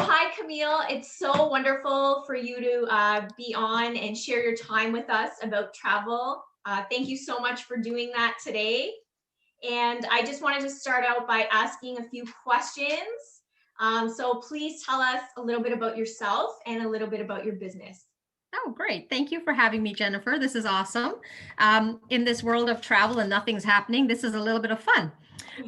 hi, Camille. It's so wonderful for you to be on and share your time with us about travel. Thank you so much for doing that today. And I just wanted to start out by asking a few questions. So please tell us a little bit about yourself and a little bit about your business. Oh, great. Thank you for having me, Jennifer. This is awesome. In this world of travel and nothing's happening, this is a little bit of fun.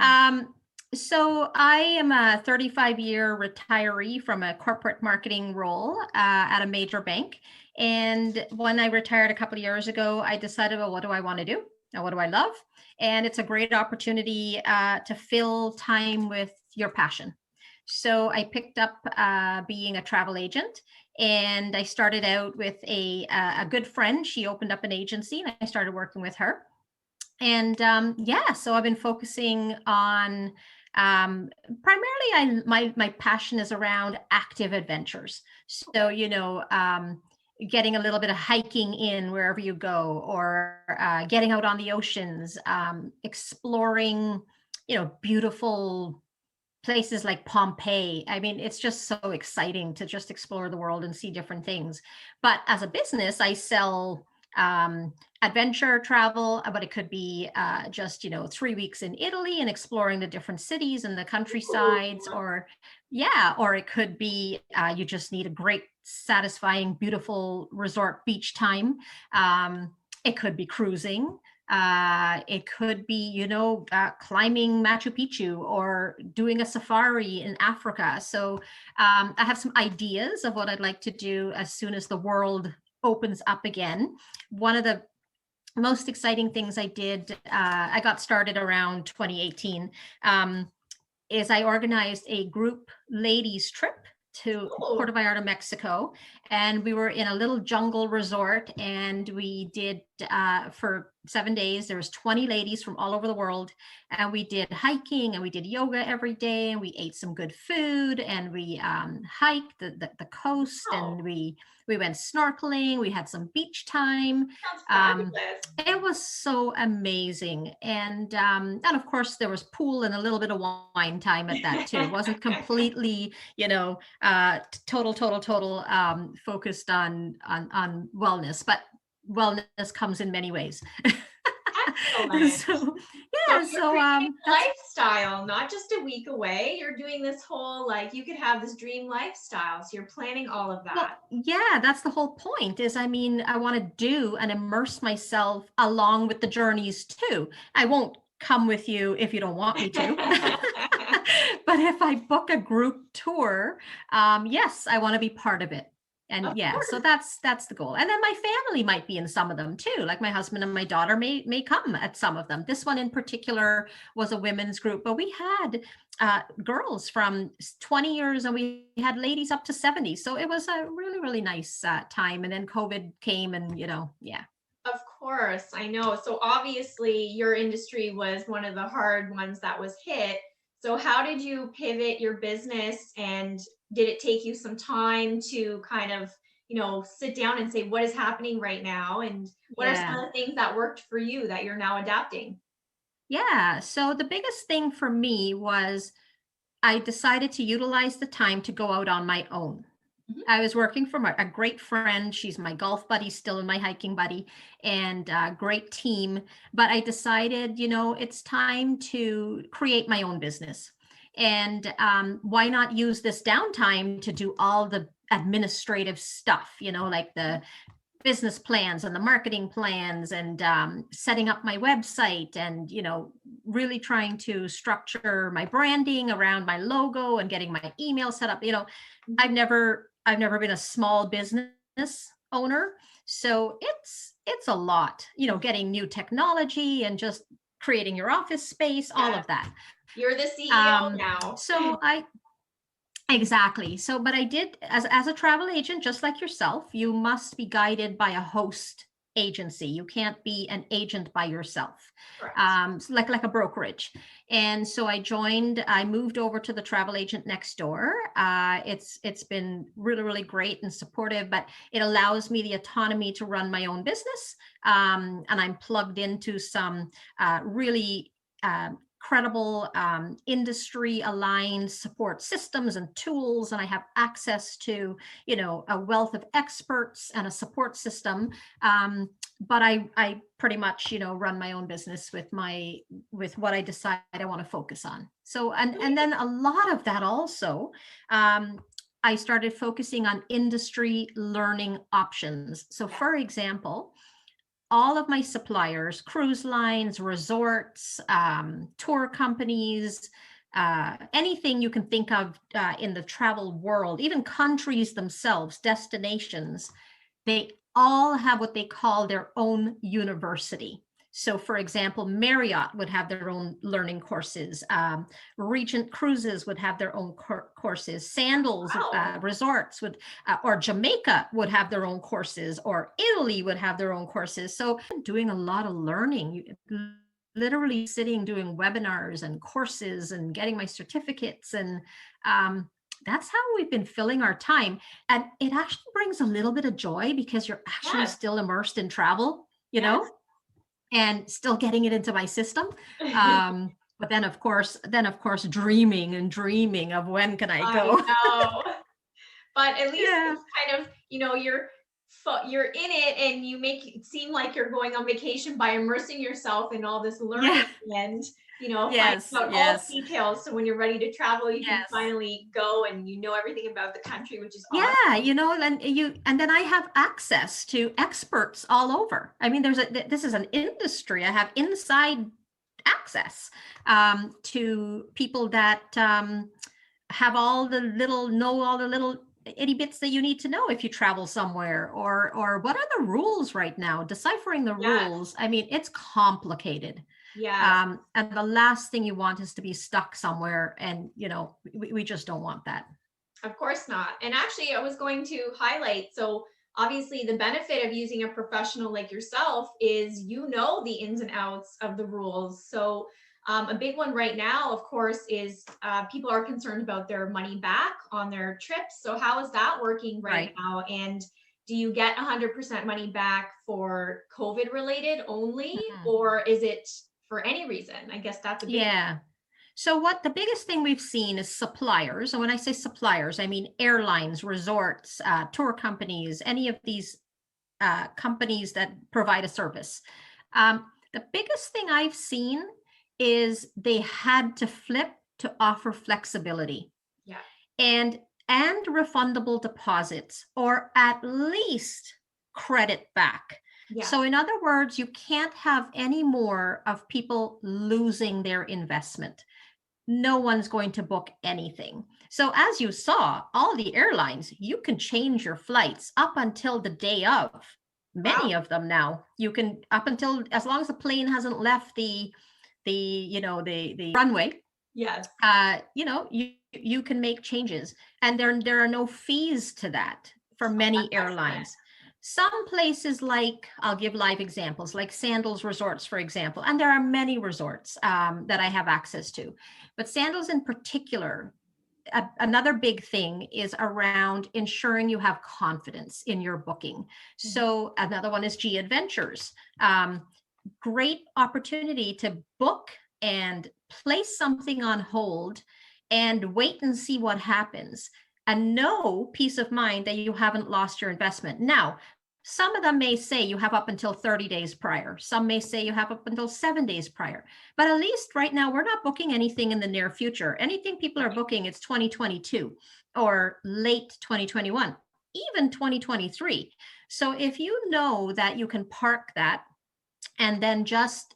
Um, so I am a 35-year retiree from a corporate marketing role at a major bank. And when I retired a couple of years ago, I decided, well, what do I want to do? Now, what do I love? And it's a great opportunity to fill time with your passion. So I picked up being a travel agent, and I started out with a good friend. She opened up an agency, and I started working with her. And yeah, so I've been focusing on primarily my passion is around active adventures. So getting a little bit of hiking in wherever you go, or getting out on the oceans, exploring beautiful places like Pompeii. I mean, it's just so exciting to just explore the world and see different things. But as a business, I sell adventure travel, but it could be just 3 weeks in Italy and exploring the different cities and the countrysides, or yeah, or it could be you just need a great, satisfying, beautiful resort beach time. It could be cruising. It could be, climbing Machu Picchu or doing a safari in Africa. So I have some ideas of what I'd like to do as soon as the world opens up again. One of the most exciting things I did, I got started around 2018, is I organized a group ladies trip to Oh, Puerto Vallarta, Mexico. And we were in a little jungle resort, and we did for 7 days. There was 20 ladies from all over the world, and we did hiking and we did yoga every day, and we ate some good food, and we hiked the coast, wow. and we went snorkeling. We had some beach time. Sounds Um, fabulous. it was so amazing. And of course there was pool and a little bit of wine time at that too. It wasn't completely, total focused on wellness, but wellness comes in many ways. Excellent. So So yeah, you're so creating a that's lifestyle, not just a week away. You're doing this whole, like, you could have this dream lifestyle. So you're planning all of well, that. yeah, that's the whole point. Is I mean, I want to do and immerse myself along with the journeys too. I won't come with you if you don't want me to. But if I book a group tour, yes, I want to be part of it. And Of yeah, so course. that's the goal. And then my family might be in some of them too. Like my husband and my daughter may come at some of them. This one in particular was a women's group, but we had girls from 20 years, and we had ladies up to 70. So it was a really, really nice time. And then COVID came, and yeah. Of course, I know. So obviously, your industry was one of the hard ones that was hit. So how did you pivot your business, and did it take you some time to kind of, sit down and say what is happening right now, and what are some Yeah. of the things that worked for you that you're now adapting? Yeah. So the biggest thing for me was I decided to utilize the time to go out on my own. Mhm. I was working for a great friend. She's my golf buddy, still in my hiking buddy, and great team. But I decided, it's time to create my own business. And why not use this downtime to do all the administrative stuff, like the business plans and the marketing plans, and setting up my website, and really trying to structure my branding around my logo and getting my email set up. I've never been a small business owner, so it's a lot, getting new technology and just creating your office space, all Yeah, of that. you're the CEO um now. so I Exactly. So, but I did, as a travel agent, just like yourself, you must be guided by a host agency. You can't be an agent by yourself, Correct. like a brokerage. And so I moved over to the travel agent next door. It's been really, really great and supportive, but it allows me the autonomy to run my own business. And I'm plugged into some really credible industry aligned support systems and tools, and I have access to, you know, a wealth of experts and a support system. But I pretty much, you know, run my own business with what I decide I want to focus on. So, and then a lot of that also, I started focusing on industry learning options. So for example, all of my suppliers, cruise lines, resorts, tour companies, anything you can think of in the travel world, even countries themselves, destinations, they all have what they call their own university. So, for example, Marriott would have their own learning courses. Regent Cruises would have their own courses. Sandals Resorts would, or Jamaica would have their own courses, or Italy would have their own courses. So, doing a lot of learning, literally sitting doing webinars and courses and getting my certificates, and that's how we've been filling our time. And it actually brings a little bit of joy because you're actually still immersed in travel, you know, and still getting it into my system. But then of course, dreaming of when can I go? I know. But at least it's kind of, you know, you're in it, and you make it seem like you're going on vacation by immersing yourself in all this learning and, you know, find out all the details. So when you're ready to travel, you can finally go and you know everything about the country, which is awesome. Yeah, you know, and then I have access to experts all over. I mean, this is an industry. I have inside access to people that have all the little itty bits that you need to know if you travel somewhere, or what are the rules right now, deciphering the rules. I mean, it's complicated. And the last thing you want is to be stuck somewhere, and you know, we just don't want that. Of course not. And actually, I was going to highlight, so obviously the benefit of using a professional like yourself is, you know, the ins and outs of the rules. So a big one right now, of course, is people are concerned about their money back on their trips. So how is that working right now? And do you get 100% money back for COVID related only, or is it for any reason? I guess that's a big one. So what the biggest thing we've seen is suppliers. And when I say suppliers, I mean airlines, resorts, tour companies, any of these companies that provide a service. The biggest thing I've seen is they had to flip to offer flexibility. And refundable deposits, or at least credit back. So in other words, you can't have any more of people losing their investment. No one's going to book anything. So as you saw, all the airlines, you can change your flights up until the day of. Many of them now, you can, up until, as long as the plane hasn't left the runway. You know, you can make changes, and there are no fees to that for many airlines. Some places, like, I'll give live examples, like Sandals Resorts, for example, and there are many resorts that I have access to, but Sandals in particular, another big thing is around ensuring you have confidence in your booking. So another one is G Adventures. Great opportunity to book and place something on hold and wait and see what happens, and know peace of mind that you haven't lost your investment. Now, some of them may say you have up until 30 days prior. Some may say you have up until 7 days prior. But at least right now, we're not booking anything in the near future. Anything people are booking, it's 2022 or late 2021, even 2023. So if you know that you can park that and then just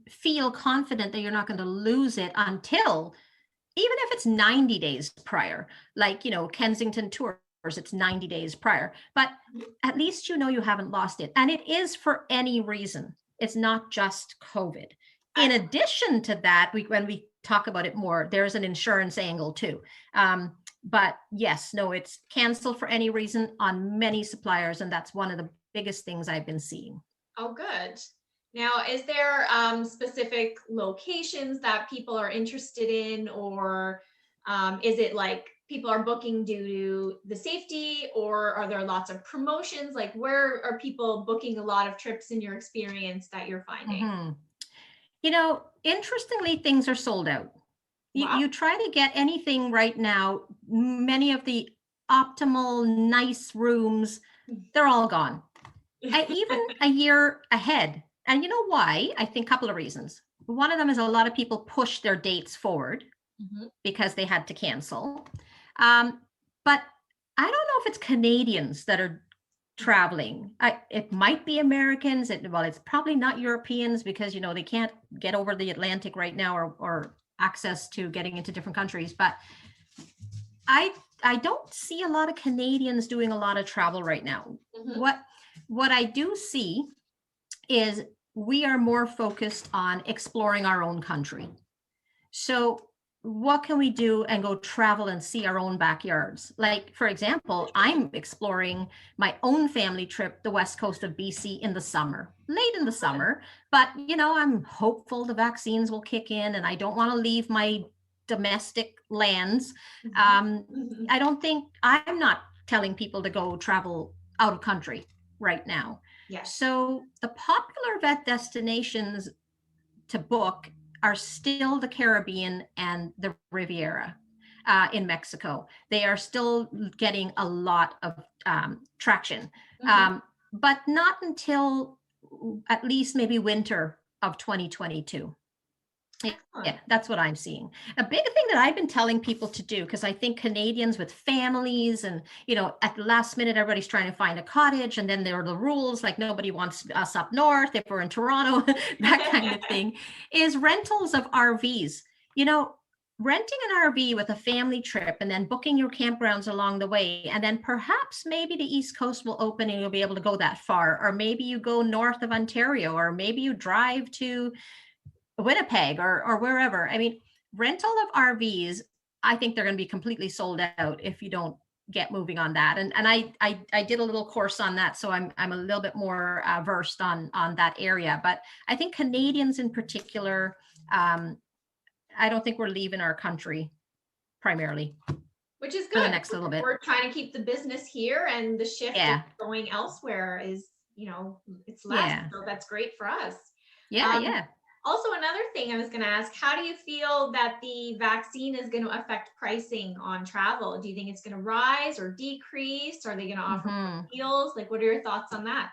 feel confident that you're not going to lose it until, even if it's 90 days prior, like, you know, Kensington Tours, it's 90 days prior, but at least you know you haven't lost it. And it is for any reason. It's not just COVID. In addition to that, when we talk about it more, there's an insurance angle too. But yes, no, it's canceled for any reason on many suppliers. And that's one of the biggest things I've been seeing. Oh, good. Now, is there specific locations that people are interested in, or is it like people are booking due to the safety, or are there lots of promotions? Like, where are people booking a lot of trips in your experience that you're finding? You know, interestingly, things are sold out. Wow. You try to get anything right now, many of the optimal, nice rooms, they're all gone. Even a year ahead. And you know why? I think a couple of reasons. One of them is a lot of people push their dates forward Mhm. because they had to cancel. But I don't know if it's Canadians that are traveling. It might be Americans. Well, it's probably not Europeans because they can't get over the Atlantic right now, or access to getting into different countries. But I I don't see a lot of Canadians doing a lot of travel right now. Mhm. What I do see is we are more focused on exploring our own country. So what can we do and go travel and see our own backyards? Like, for example, I'm exploring my own family trip, the west coast of BC in the summer, late in the summer. But, I'm hopeful the vaccines will kick in and I don't want to leave my domestic lands. Mhm. I don't think I'm not telling people to go travel out of country right now. Yes. So the popular vet destinations to book are still the Caribbean and the Riviera in Mexico. They are still getting a lot of traction, Mhm. um, but not until at least maybe winter of 2022. Excellent. Yeah, that's what I'm seeing. A big thing that I've been telling people to do, because I think Canadians with families and, at the last minute, everybody's trying to find a cottage. And then there are the rules, like nobody wants us up north if we're in Toronto, that kind of thing, is rentals of RVs. Renting an RV with a family trip and then booking your campgrounds along the way. And then perhaps maybe the East Coast will open and you'll be able to go that far. Or maybe you go north of Ontario, or maybe you drive to Winnipeg or wherever. I mean, rental of RVs, I think they're going to be completely sold out if you don't get moving on that. And I did a little course on that, so I'm a little bit more versed on that area. But I think Canadians in particular, I don't think we're leaving our country primarily Which is for the good. next little bit. We're trying to keep the business here, and the shift is Yeah, going elsewhere is, it's less. yeah, So that's great for us. yeah, Um, yeah. Also, another thing I was going to ask, how do you feel that the vaccine is going to affect pricing on travel? Do you think it's going to rise or decrease? Are they going to offer more Hmm. deals? Like, what are your thoughts on that?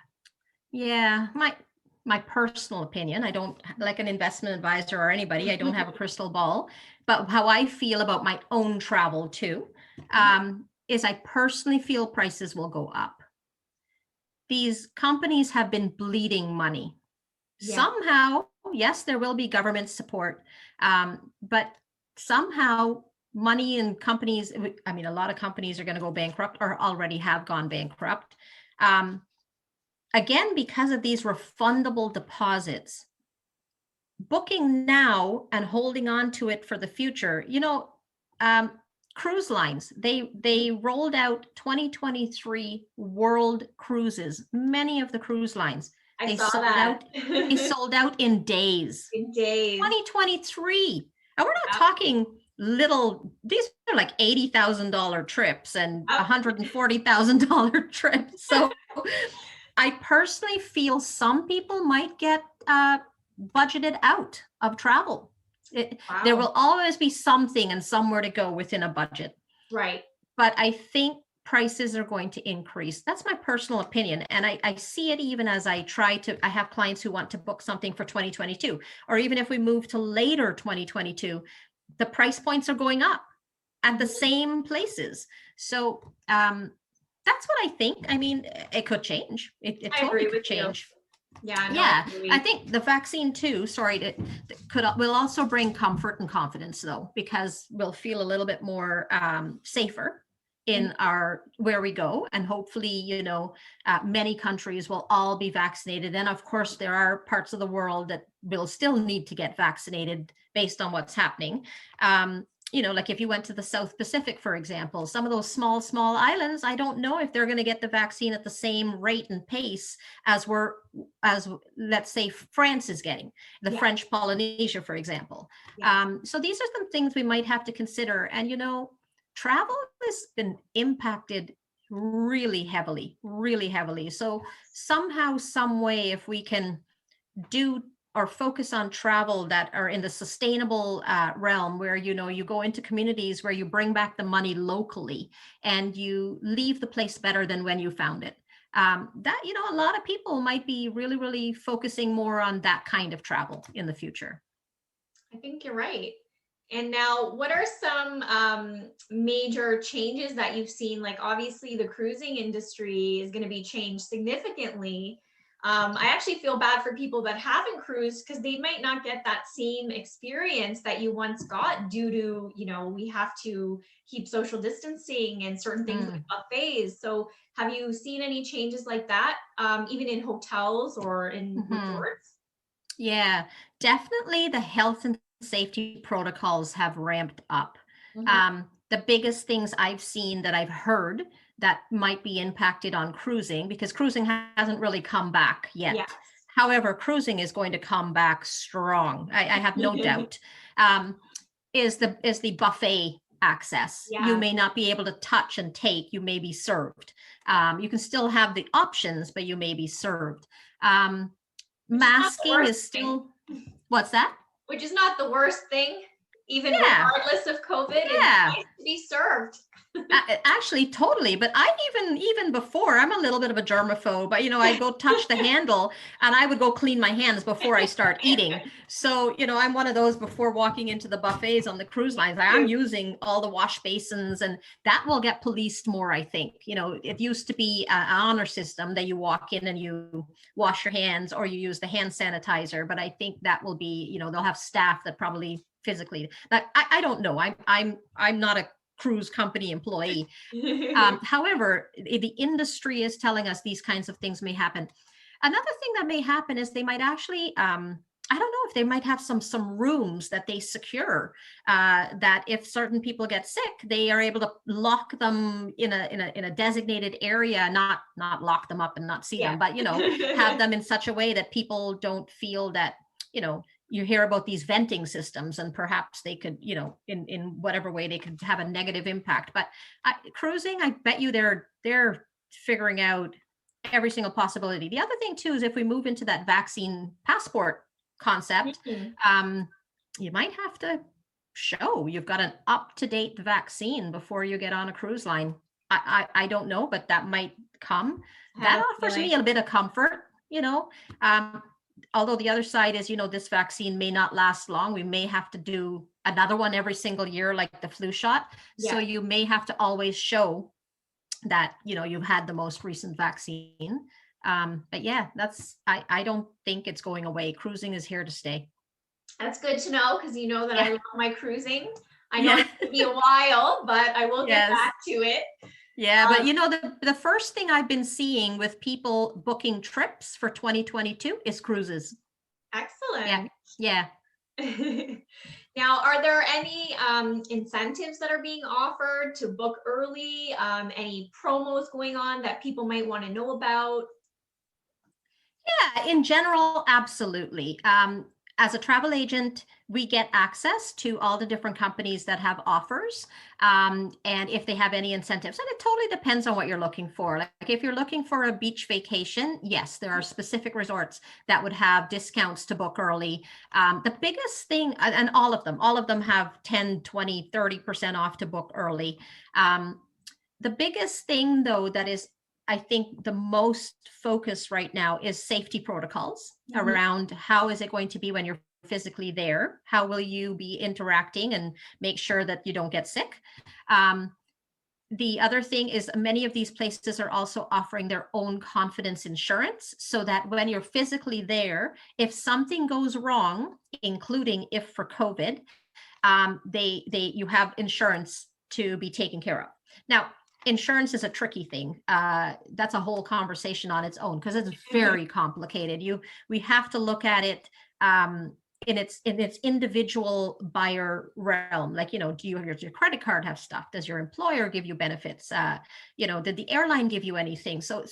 Yeah, my personal opinion, I don't like an investment advisor or anybody, I don't have a crystal ball, but how I feel about my own travel too, Mhm. is I personally feel prices will go up. These companies have been bleeding money. Yeah. Somehow, yes, there will be government support, but somehow money in companies, I mean, a lot of companies are going to go bankrupt or already have gone bankrupt. Um, Again, because of these refundable deposits, booking now and holding on to it for the future, um, cruise lines, they rolled out 2023 world cruises. Many of the cruise lines, I they saw sold that. out, they sold out in days. In days. 2023. And we're not Yep. talking little, these are like $80,000 trips and Yep. $140,000 trips. So I personally feel some people might get budgeted out of travel. There Wow. will always be something and somewhere to go within a budget. Right. But I think prices are going to increase. That's my personal opinion. And I see it even as I have clients who want to book something for 2022, or even if we move to later 2022, the price points are going up at the Mhm. same places. So that's what I think. I mean, it could change. It I totally agree could with you. change. Yeah, no, I Yeah, I agree. think the vaccine too, sorry, will also bring comfort and confidence though, because we'll feel a little bit more safer Mhm. in our where we go, and hopefully, many countries will all be vaccinated. And of course, there are parts of the world that will still need to get vaccinated based on what's happening. Like if you went to the South Pacific, for example, some of those small islands, I don't know if they're going to get the vaccine at the same rate and pace as as let's say France is getting, the Yeah. French Polynesia, for example. Yeah. So these are some things we might have to consider. And travel has been impacted really heavily, really heavily. So somehow, some way, if we can do or focus on travel that are in the sustainable realm, where you go into communities where you bring back the money locally and you leave the place better than when you found it. That a lot of people might be really, really focusing more on that kind of travel in the future. I think you're right. And now, what are some major changes that you've seen? Like, obviously, the cruising industry is going to be changed significantly. I actually feel bad for people that haven't cruised, because they might not get that same experience that you once got due to, we have to keep social distancing and certain things like buffets. So have you seen any changes like that, even in hotels or in resorts? Yeah, definitely the health and safety protocols have ramped up. Mhm. The biggest things I've seen that I've heard that might be impacted on cruising, because cruising hasn't really come back Yes. yet. However, cruising is going to come back strong. I have no doubt. Is the buffet access. You Yeah. may not be able to touch and take, you may be served. You can still have the options, but you may be served. Which is not the Masking worst is thing. still, what's that? Which is not the worst thing, even Yeah, regardless of COVID. It's yeah. nice to be served. Actually, totally. But I even before, I'm a little bit of a germaphobe, but I'd go touch the handle and I would go clean my hands before I start eating. So, I'm one of those before walking into the buffets on the cruise lines. I'm using all the wash basins, and that will get policed more, I think. It used to be an honor system that you walk in and you wash your hands or you use the hand sanitizer. But I think that will be, they'll have staff that probably physically, that I don't know. I'm not a cruise company employee. However, the industry is telling us these kinds of things may happen. Another thing that may happen is they might actually, I don't know if they might have some rooms that they secure, that if certain people get sick, they are able to lock them in a designated area, not lock them up and not see them, but have them in such a way that people don't feel that, you hear about these venting systems, and perhaps they could, in whatever way they could have a negative impact. But cruising, I bet you they're figuring out every single possibility. The other thing too is if we move into that vaccine passport concept, you might have to show you've got an up-to-date vaccine before you get on a cruise line. I don't know, but that might come. That offers me a bit of comfort, although the other side is, this vaccine may not last long. We may have to do another one every single year, like the flu shot. Yeah. So you may have to always show that, you've had the most recent vaccine. But yeah, I don't think it's going away. Cruising is here to stay. That's good to know, because that I love my cruising. I know Yeah. it's going to be a while, but I will get back to it. Yeah, but the first thing I've been seeing with people booking trips for 2022 is cruises. Excellent. Yeah. Now, are there any incentives that are being offered to book early? Any promos going on that people might want to know about? Yeah, in general, absolutely. As a travel agent, we get access to all the different companies that have offers, and if they have any incentives. And it totally depends on what you're looking for. Like if you're looking for a beach vacation, yes, there are specific resorts that would have discounts to book early. The biggest thing, and all of them have 10, 20, 30% off to book early. The biggest thing, though, that is, I think, the most focus right now is safety protocols around how is it going to be when you're physically there? How will you be interacting, and make sure that you don't get sick? The other thing is many of these places are also offering their own confidence insurance, so that when you're physically there, if something goes wrong, including if for COVID, you have insurance to be taken care of. Now, insurance is a tricky thing. That's a whole conversation on its own, because it's very complicated. We have to look at it in its individual buyer realm. Like, do your credit card have stuff? Does your employer give you benefits? Did the airline give you anything? So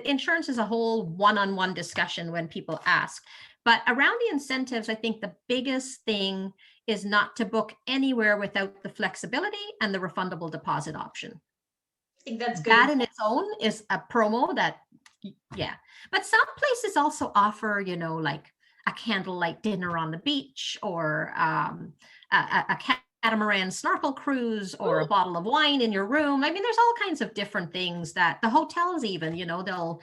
insurance is a whole one-on-one discussion when people ask. But around the incentives, I think the biggest thing is not to book anywhere without the flexibility and the refundable deposit option. I think that's good. That in its own is a promo that, yeah. But some places also offer, like a candlelight dinner on the beach, or a catamaran snorkel cruise, or a bottle of wine in your room. I mean, there's all kinds of different things that the hotels even, they'll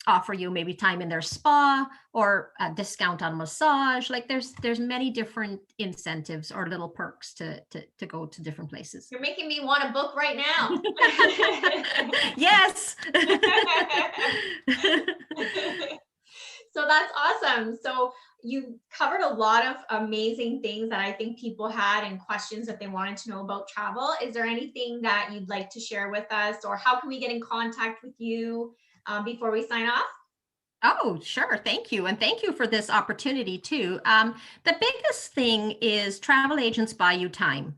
offer you maybe time in their spa, or a discount on massage. Like there's many different incentives or little perks to go to different places. You're making me want to book right now. Yes. So that's awesome. So you covered a lot of amazing things that I think people had and questions that they wanted to know about travel. Is there anything that you'd like to share with us, or how can we get in contact with you before we sign off? Oh, sure. Thank you. And thank you for this opportunity too. The biggest thing is travel agents buy you time.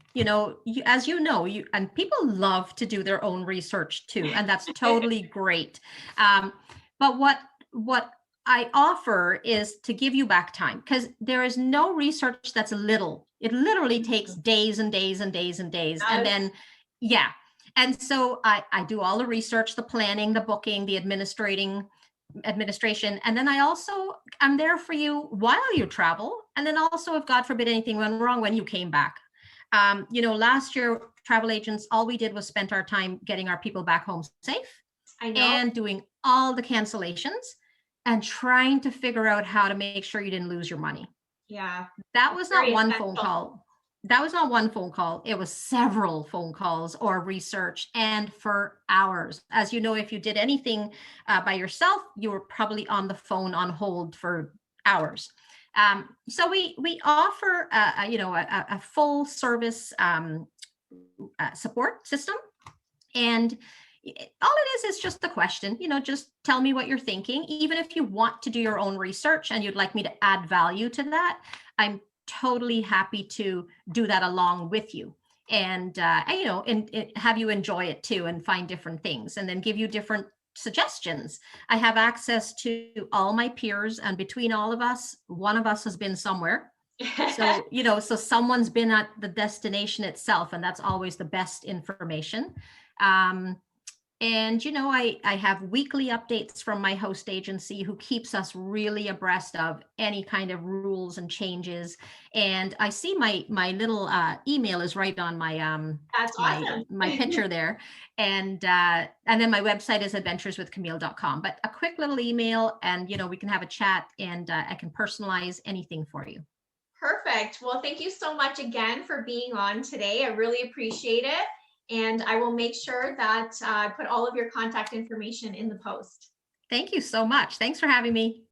As you know, and people love to do their own research too, and that's totally great. But what I offer is to give you back time, because there is no research that's little. It literally takes days and days and days and days. Yes. And then, yeah. And so I do all the research, the planning, the booking, the administration, and then I'm there for you while you travel, and then also, if God forbid anything went wrong, when you came back. Last year, travel agents, all we did was spent our time getting our people back home safe, I know. and doing all the cancellations and trying to figure out how to make sure you didn't lose your money. Yeah. That was not Very one essential. phone call. That was not one phone call. It was several phone calls or research, and for hours. As you know, if you did anything by yourself, you were probably on the phone on hold for hours. So we offer a full service support system, and all it is just the question. Just tell me what you're thinking. Even if you want to do your own research and you'd like me to add value to that, I'm totally happy to do that along with you, and have you enjoy it too, and find different things, and then give you different suggestions. I have access to all my peers, and between all of us, one of us has been somewhere. So someone's been at the destination itself, and that's always the best information. And I have weekly updates from my host agency, who keeps us really abreast of any kind of rules and changes. And I see my little email is right on my That's awesome. my picture there, and then my website is adventureswithcamile.com. But a quick little email, and we can have a chat, and I can personalize anything for you. Perfect. Well, thank you so much again for being on today. I really appreciate it. And I will make sure that I put all of your contact information in the post. Thank you so much. Thanks for having me.